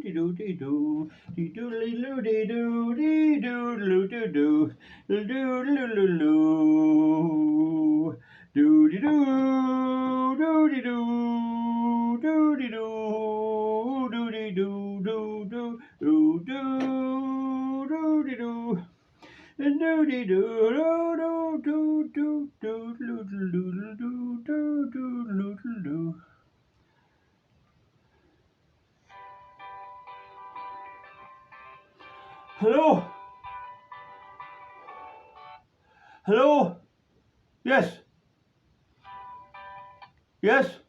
dee doo dee doo dee doodly doo dee doo dee doodloo doo doo doodloo loo doo dee doo doo dee doo doo dee doo doo dee doo doo doo doo doo dee doo. Doody doo doo doo doo doo doo doo doo doo doo doo. Hello? Hello? Yes. Yes.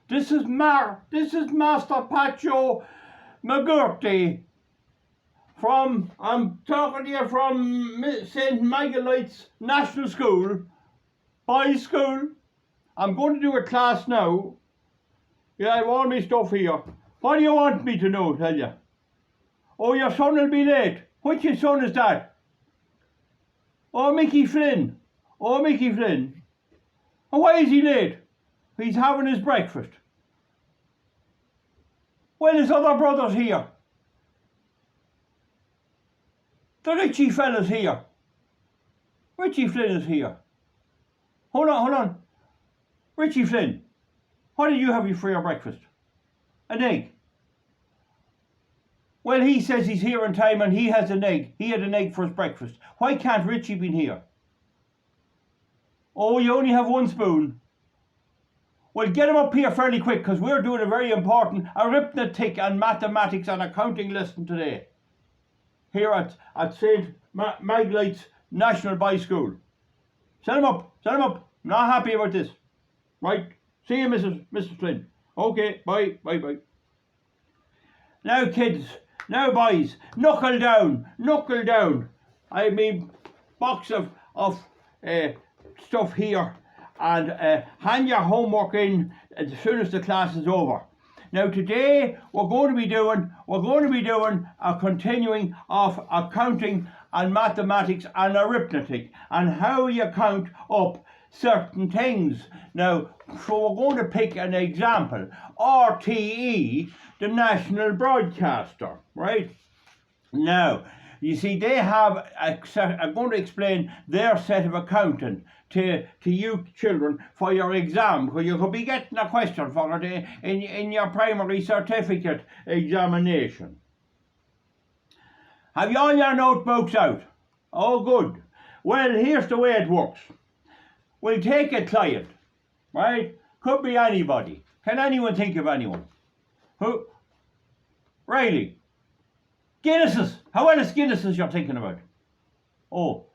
This is Master Pat Joe McGourty. I'm talking to you from St. Maglights National School, Boys School. I'm going to do a class now. Yeah, I have all my stuff here. What do you want me to know, tell you? Oh, your son will be late. Which son is that? Oh, Mickey Flynn. Oh, Mickey Flynn. And why is he late? He's having his breakfast. Well, his other brother's here. The Richie fella's here. Richie Flynn is here. Hold on. Richie Flynn, what did you have for your breakfast? An egg. Well, he says he's here in time and he has an egg. He had an egg for his breakfast. Why can't Richie be here? Oh, you only have one spoon. Well, get him up here fairly quick because we're doing a very important arithmetic and mathematics and accounting lesson today. Here at St. Maglights National Boys School. Send him up. Not happy about this. Right. See you, Mrs. Flynn. Okay, bye. Now, kids, now, boys, knuckle down. I have my box of stuff here, and hand your homework in as soon as the class is over. Now, today we're going to be doing a continuing of accounting and mathematics and arithmetic and how you count up certain things. Now, so we're going to pick an example. RTE, the national broadcaster, right? Now, you see, they have I'm going to explain their set of accounting to you children for your exam, because you could be getting a question for it in your primary certificate examination. Have you all your notebooks out? Oh, good. Well, here's the way it works. We'll take a client, right? Could be anybody. Can anyone think of anyone? Who? Riley. Guinnesses. How well is Guinnesses you're thinking about? Oh.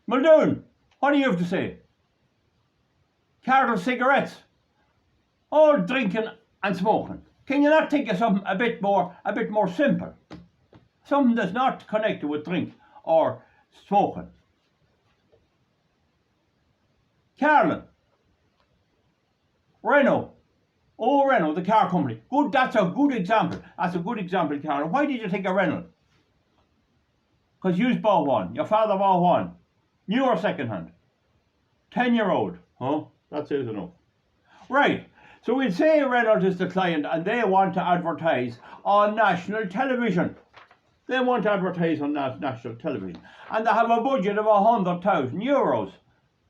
Muldoon, what do you have to say? Cartel cigarettes. All drinking and smoking. Can you not think of something a bit more simple? Something that's not connected with drink or smoking. Carlin. Renault. Oh, Renault, the car company. Good, that's a good example. Carlin. Why did you think of Renault? Because you bought one. Your father bought one. New or second hand? 10-year-old. Huh? That says enough. Right. So we'll say Renault is the client and they want to advertise on national television. And they have a budget of €100,000.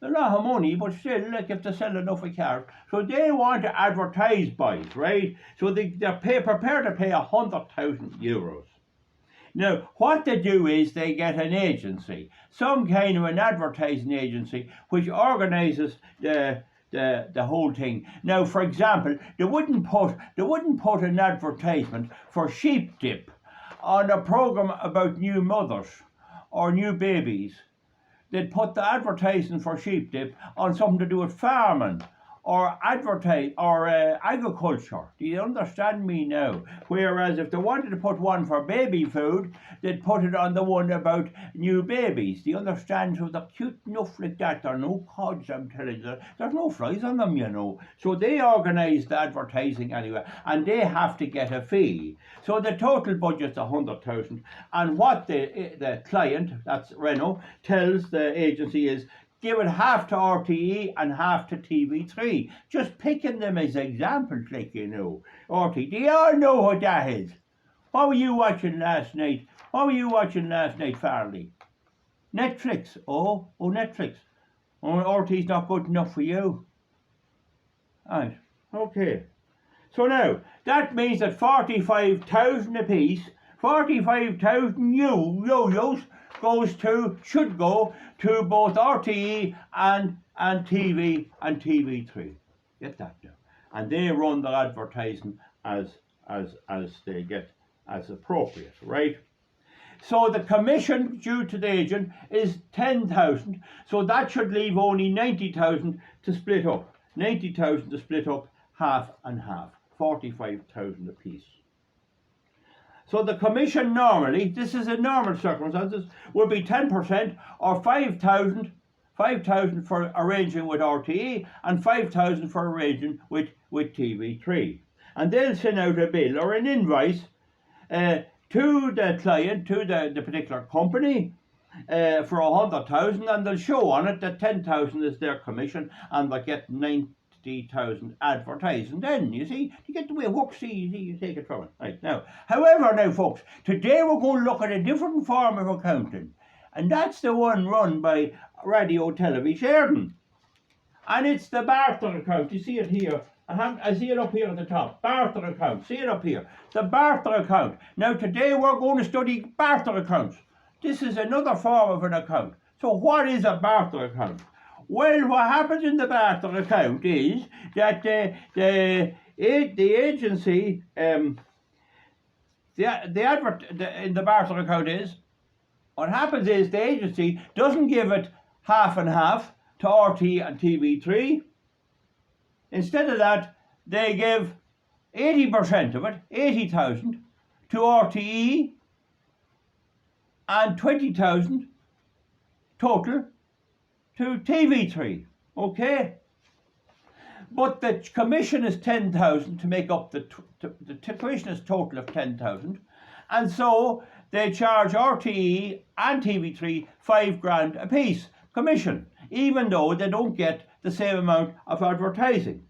A lot of money, but still, like, if they sell enough of cars. So they want to advertise, boys, right? So they're prepared to pay €100,000. Now, what they do is they get an agency, some kind of an advertising agency, which organises the whole thing. Now, for example, they wouldn't put an advertisement for sheep dip on a programme about new mothers or new babies. They'd put the advertising for sheep dip on something to do with farming or agriculture. Do you understand me now? Whereas if they wanted to put one for baby food, they'd put it on the one about new babies. Do you understand? So they're cute enough like that. There are no cods, I'm telling you. There's no flies on them, you know. So they organise the advertising anyway, and they have to get a fee. So the total budget's 100,000, and what the client, that's Renault, tells the agency is, given half to RTE and half to TV3. Just picking them as examples, like, you know. RTE, do you all know what that is? What were you watching last night? What were you watching last night, Farley? Netflix. Oh, Netflix. Oh, RTE's not good enough for you. Right, okay. So now, that means that 45,000 apiece, 45,000 yo-yos should go to both RTE and TV3. Get that now. And they run their advertising as they get as appropriate, right? So the commission due to the agent is 10,000, so that should leave only 90,000 to split up. 90,000 to split up half and half, 45,000 apiece. So the commission normally, this is in normal circumstances, would be 10% or 5,000 for arranging with RTE and 5,000 for arranging with TV3. And they'll send out a bill or an invoice to the client, to the particular company, for 100,000, and they'll show on it that 10,000 is their commission, and they'll get 90,000 advertising. Then you see, you get the way it works. See, you take it from it. Right now, however, now folks, today we're going to look at a different form of accounting, and that's the one run by Radio Television, and it's the barter account. You see it here. I see it up here at the top. Barter account. See it up here. The barter account. Now today we're going to study barter accounts. This is another form of an account. So what is a barter account? Well, what happens in the barter account is that the agency, in the barter account is, what happens is the agency doesn't give it half and half to RTE and TV3. Instead of that, they give 80% of it, 80,000, to RTE and 20,000 total to TV3, okay? But the commission is 10,000 to make up the commission is total of 10,000, and so they charge RTE and TV3 $5,000 a piece commission, even though they don't get the same amount of advertising.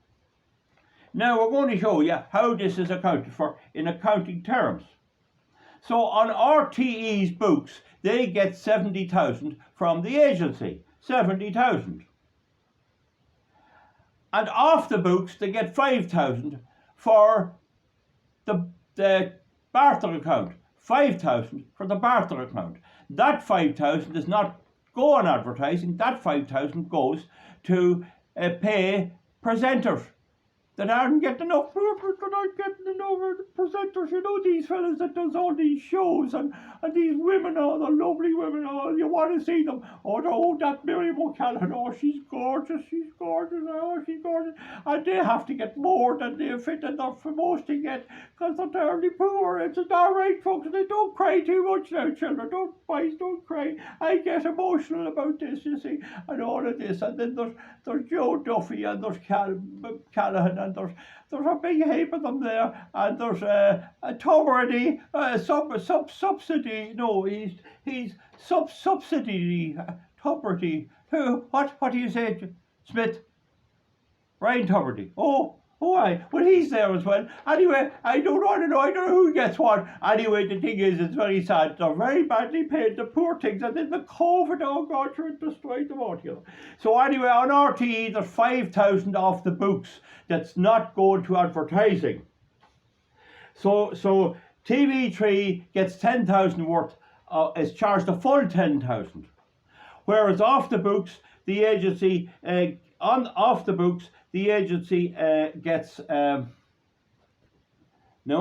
Now we're going to show you how this is accounted for in accounting terms. So on RTE's books, they get 70,000 from the agency, 70,000. And off the books, they get 5,000 for the barter account, 5,000 for the barter account. That 5,000 does not go on advertising. That 5,000 goes to pay presenters that aren't getting enough, presenters, you know, these fellas that does all these shows, and these women, all the lovely women, you want to see them. Oh, that Miriam O'Callaghan, she's gorgeous, oh, she's gorgeous. And they have to get more than they're supposed to get, because they're terribly poor. It's all right, folks, they don't cry too much now, children, don't cry. I get emotional about this, you see, and all of this. And then there's Joe Duffy, and there's Callaghan, and there's a big heap of them there, and there's a Tuberty, subsidy. No, he's subsidy. Tuberty. Who? What do you say, Smith? Ryan Tuberty. Oh, aye. Well, he's there as well. Anyway, I don't know who gets what. Anyway, the thing is, it's very sad. They're very badly paid, the poor things, and then the COVID, oh God, it destroyed them all here. So anyway, on RTE, there's 5,000 off the books that's not going to advertising. So TV3 gets 10,000 worth, is charged the full 10,000. Whereas off the books, the agency, gets, now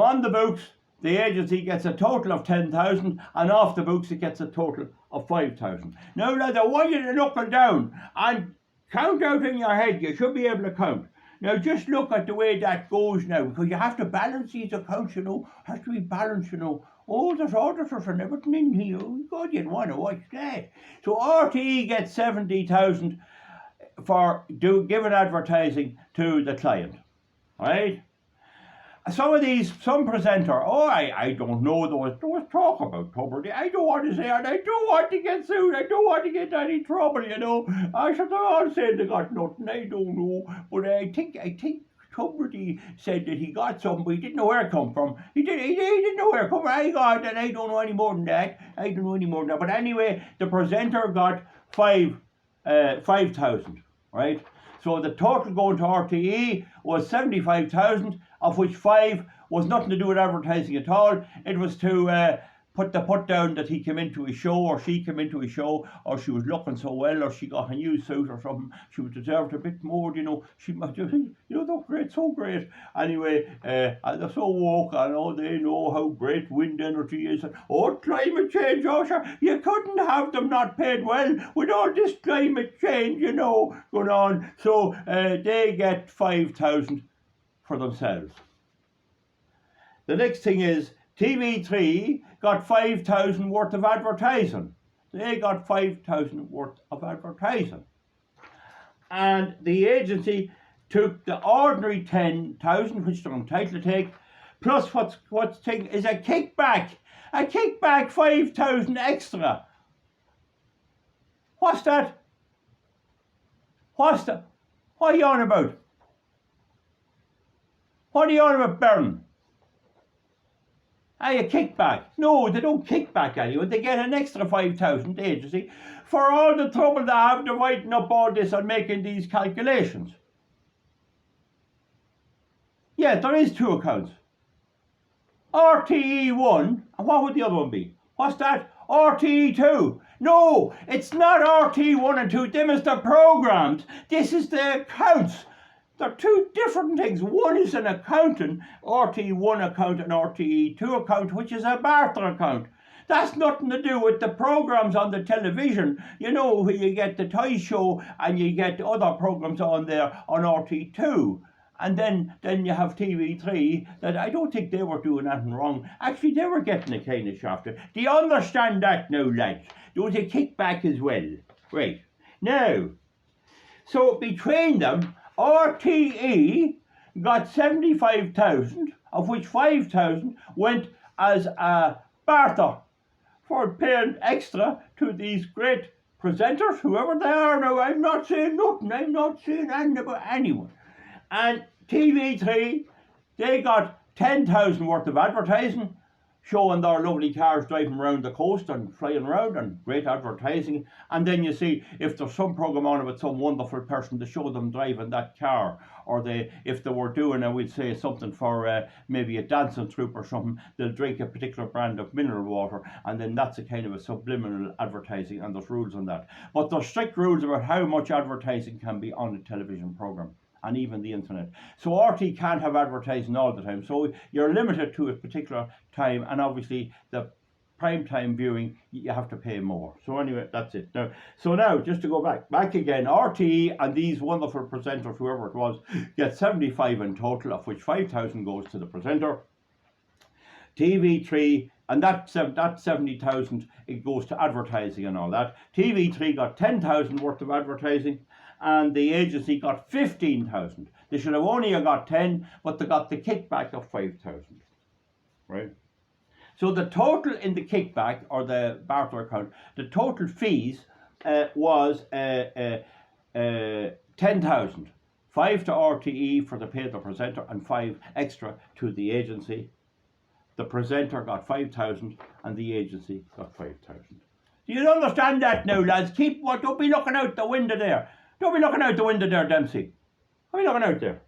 on the books, the agency gets a total of 10,000, and off the books it gets a total of 5,000. Now, I want you to knuckle down and count out in your head. You should be able to count. Now, just look at the way that goes now, because you have to balance these accounts, you know. Has to be balanced, you know. Oh, there's auditors and everything in here. God, you'd want to watch that. So RTE gets 70,000 for giving advertising to the client, right? some presenter, I don't know, there was talk about Tubridy. I don't want to say it, I don't want to get sued, I don't want to get any trouble, you know. I should all say they got nothing, I don't know. But I think Tubridy said that he got something, but he didn't know where it come from. He didn't know where it come from. I got it, I don't know any more than that. But anyway, the presenter got 5,000, right? So the total going to RTE was 75,000, of which 5 was nothing to do with advertising at all. It was to put down that he came into a show, or she came into a show, or she was looking so well, or she got a new suit or something. She was deserved a bit more, you know. She must, you know, they're great, so great. Anyway, and they're so woke. I know they know how great wind energy is. Oh, climate change, Usher, you couldn't have them not paid well with all this climate change, you know, going on. So they get 5,000 for themselves. The next thing is TV3 got 5,000 worth of advertising. They got 5,000 worth of advertising. And the agency took the ordinary 10,000, which they're entitled to take, plus what's taken is a kickback. A kickback 5,000 extra. What's that? What are you on about? What are you on about, Bern? A kickback. No, they don't kick back anyone. They get an extra 5,000, the agency, for all the trouble they have dividing up all this and making these calculations. Yeah, there is 2 accounts. RTE1, and what would the other one be? What's that? RTE2. No, it's not RTE1 and 2. Them is the programmes. This is the accounts. They're 2 different things. One is an accountant, RTE1 account and RTE2 account, which is a barter account. That's nothing to do with the programmes on the television. You know, where you get the toy show and you get other programmes on there on RTE2. And then you have TV3, that I don't think they were doing anything wrong. Actually, they were getting a kind of shafted. Do you understand that now, lads? There was a kickback as well. Right. Now, so between them, RTE got 75,000, of which 5,000 went as a barter for paying extra to these great presenters, whoever they are now. I'm not saying nothing, I'm not saying anything about anyone. And TV3, they got 10,000 worth of advertising, showing their lovely cars driving around the coast and flying around, and great advertising. And then you see, if there's some programme on about some wonderful person, to show them driving that car, or if they were doing, I would say, something for maybe a dancing troupe or something, they'll drink a particular brand of mineral water, and then that's a kind of a subliminal advertising, and there's rules on that. But there's strict rules about how much advertising can be on a television programme, and even the internet. So RT can't have advertising all the time. So you're limited to a particular time, and obviously the prime time viewing, you have to pay more. So anyway, that's it. Now, just to go back again, RTE and these wonderful presenters, whoever it was, get 75 in total, of which 5,000 goes to the presenter. TV3, and that 70,000, it goes to advertising and all that. TV3 got 10,000 worth of advertising, and the agency got 15,000. They should have only got 10, but they got the kickback of 5,000, right? So the total in the kickback, or the barter account, the total fees was 10,000. 5 to RTE for the pay of the presenter, and 5 extra to the agency. The presenter got 5,000, and the agency got 5,000. Do you understand that now, lads? Don't be looking out the window there. Don't be looking out the window there, Dempsey. Don't be looking out there.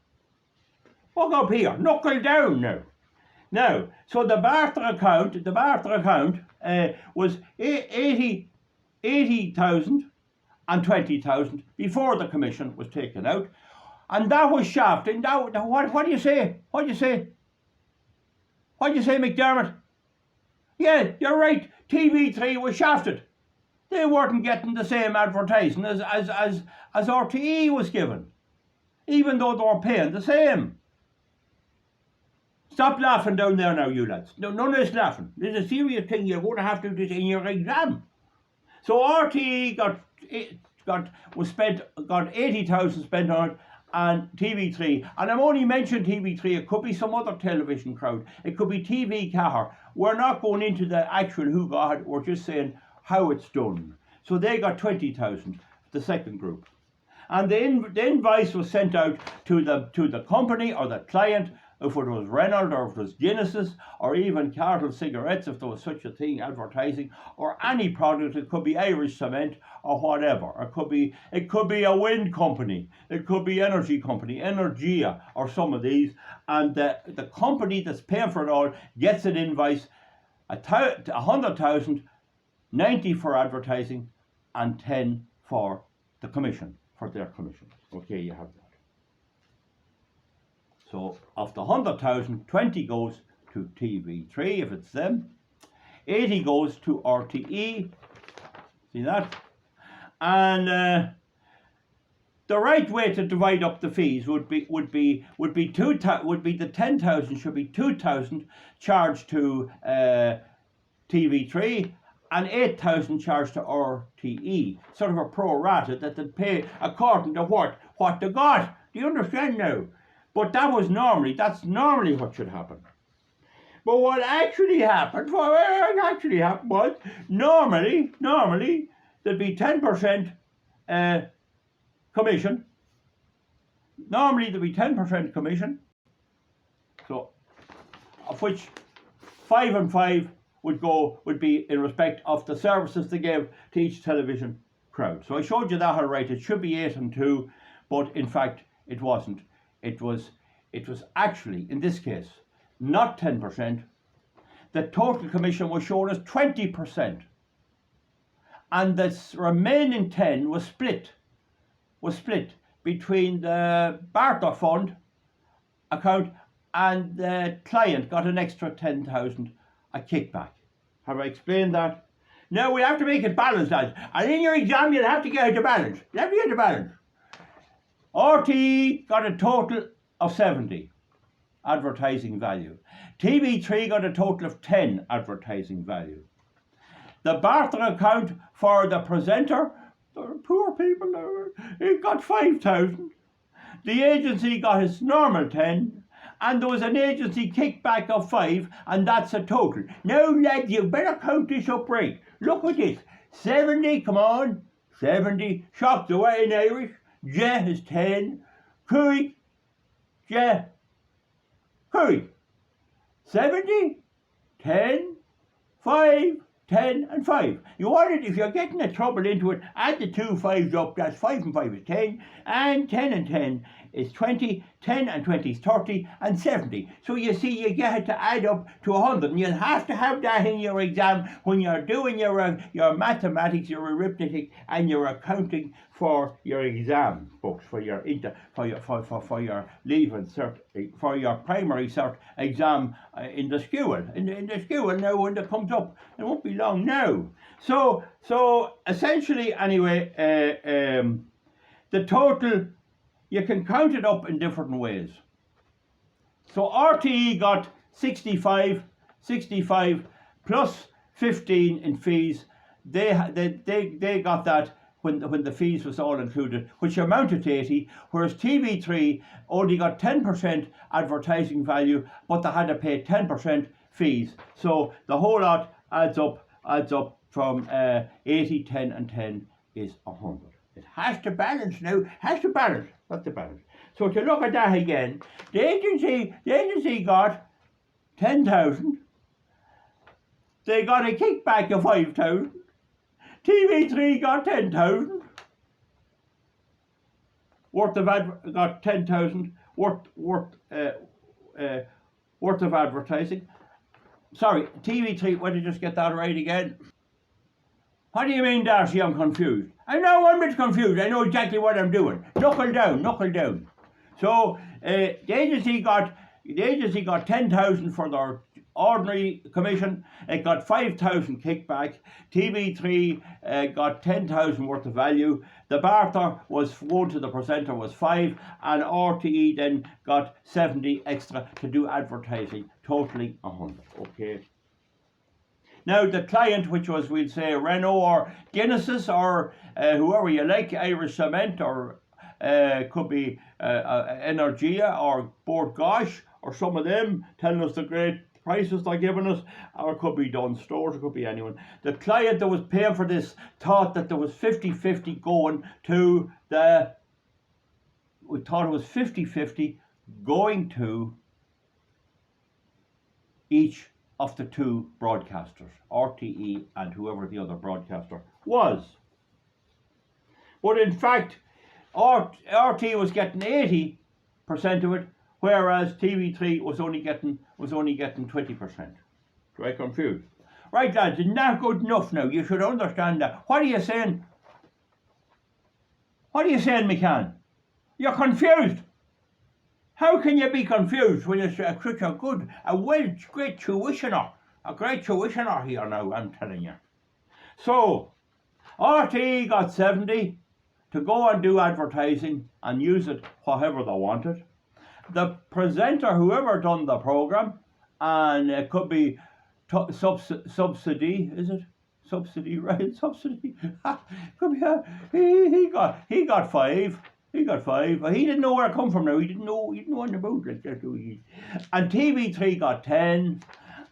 Walk up here. Knuckle down now. Now, so the barter account was 80,000 and 20,000 before the commission was taken out, and that was shafting. What do you say? What do you say, McDermott? Yeah, you're right. TV3 was shafted. They weren't getting the same advertising as RTE was given, even though they were paying the same. Stop laughing down there now, you lads. No, none of this laughing. This is a serious thing. You're going to have to do this in your exam. So RTE got 80,000 spent on it, and TV3, and I'm only mentioning TV3, it could be some other television crowd, it could be TV Cahir. We're not going into the actual who got it, we're just saying how it's done. So they got 20,000, the second group. And the invoice was sent out to the company or the client, if it was Reynolds or if it was Guinness's or even Cartel cigarettes, if there was such a thing, advertising, or any product. It could be Irish Cement or whatever. It could be a wind company, it could be energy company, Energia or some of these, and the company that's paying for it all gets an invoice, 100,000, 90 for advertising and 10 for the commission, for their commission. Okay, you have that. So of the 100,000, 20 goes to TV3 if it's them, 80 goes to RTE. See that? And the right way to divide up the fees would be the 10,000 should be 2,000 charged to TV3 and 8,000 charged to RTE, sort of a pro rata that they pay according to what they got. Do you understand now? But that's normally what should happen. But what actually happened was normally there'd be 10% commission. Normally there'd be 10% commission. So of which 5 and 5 would be in respect of the services they gave to each television crowd. So I showed you that all right. It should be 8 and 2, but in fact it wasn't. It was actually, in this case, not 10%. The total commission was shown as 20%. And the remaining 10 was split between the barter fund account, and the client got an extra 10,000 a kickback. Have I explained that? Now we have to make it balanced, lads. And in your exam you'll have to get the balance. You have to get the balance. RTE got a total of 70 advertising value. TV3 got a total of 10 advertising value. The barter account for the presenter, the poor people, it got 5,000. The agency got its normal 10, and there was an agency kickback of 5, and that's a total. Now, lads, you better count this up right. Look at this. 70, come on. 70. Shocked away in Irish. J is 10. Curry. J. Curry. 70, 10, 5, 10 and 5. You want it, if you're getting a trouble into it, add the 2 5s up. That's 5 and 5 is 10, and 10 and 10 is 20, 10 and 20 is 30 and 70. So you see, you get it to add up to 100, and you'll have to have that in your exam when you're doing your mathematics, your arithmetic, and your accounting for your exam books, for your leaving cert, for your primary cert exam in the school. In the school now, when it comes up, it won't be long now. So essentially, anyway, the total, you can count it up in different ways. So RTE got 65 plus 15 in fees. They got that when the fees was all included, which amounted to 80, whereas TV3 only got 10% advertising value, but they had to pay 10% fees. So the whole lot adds up from 80, 10 and 10 is 100. It has to balance now, has to balance. That's the balance. So to look at that again, the agency got 10,000. They got a kickback of 5,000. TV3 got 10,000. Got 10,000 worth of advertising. Sorry, TV3. Why did you just get that right again? What do you mean, Darcy? I'm confused. I know I'm a bit confused. I know exactly what I'm doing. Knuckle down. So the agency got 10,000 for their ordinary commission. It got 5,000 kickback. TV3 got 10,000 worth of value. The barter was going to the presenter was 5, and RTE then got 70 extra to do advertising, totaling 100. Okay. Now the client, which was, we'll say, Renault or Guinness's or whoever you like, Irish Cement or could be Energia or Bord Gosh or some of them telling us the great prices they're giving us, or it could be Dunn Stores, it could be anyone. The client that was paying for this thought that there was 50-50 going to the, we thought it was 50-50 going to each of the two broadcasters, RTE and whoever the other broadcaster was. But in fact, RTE was getting 80% of it, whereas TV3 was only getting 20%. Right, confused? Right, lads, isn't that good enough now? You should understand that. What are you saying? What are you saying, McCann? You're confused. How can you be confused when you're such a good, great tuitioner? A great tuitioner here now, I'm telling you. So, RTE got 70 to go and do advertising and use it however they wanted. The presenter, whoever done the programme, and it could be subsidy, is it? Subsidy, right? Subsidy. Could be, he got 5. He got 5. He didn't know where it come from now. He didn't know anything about it. And TV3 got 10,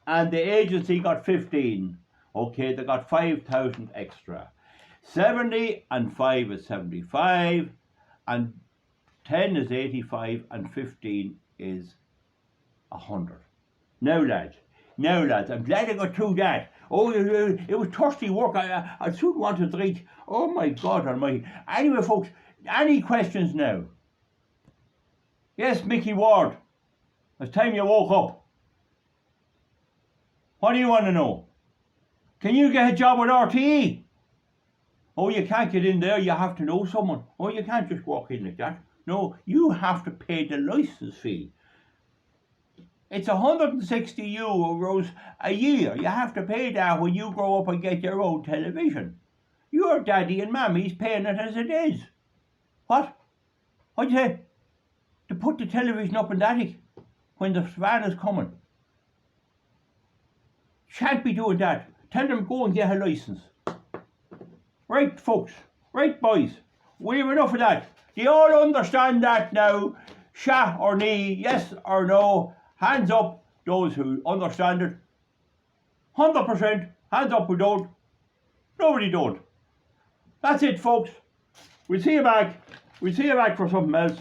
and the agency got 15. Okay, they got 5,000 extra. 70 and 5 is 75, and 10 is 85, and 15 is 100. Now lads, I'm glad I got through that. Oh, it was thirsty work. I soon wanted to drink. Oh my God almighty. Anyway, folks, any questions now? Yes, Mickey Ward. It's time you woke up. What do you want to know? Can you get a job with RTE? Oh, you can't get in there. You have to know someone. Oh, you can't just walk in like that. No, you have to pay the license fee. It's 160 euros a year. You have to pay that when you grow up and get your own television. Your daddy and mammy's paying it as it is. What? What'd you say? To put the television up in the attic when the van is coming. Shan't be doing that. Tell them go and get a license. Right, folks. Right, boys. We have enough of that. Do you all understand that now? Sha or nee, yes or no? Hands up, those who understand it. 100%. Hands up who don't. Nobody don't. That's it, folks. We'll see you back. We'll see you back for something else.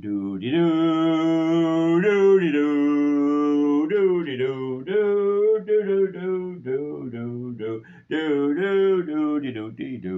Do-de-doo, do-de-doo, do-de-doo, do-de-doo, do-de-doo, do-de-doo, do-de-doo, do-de-doo.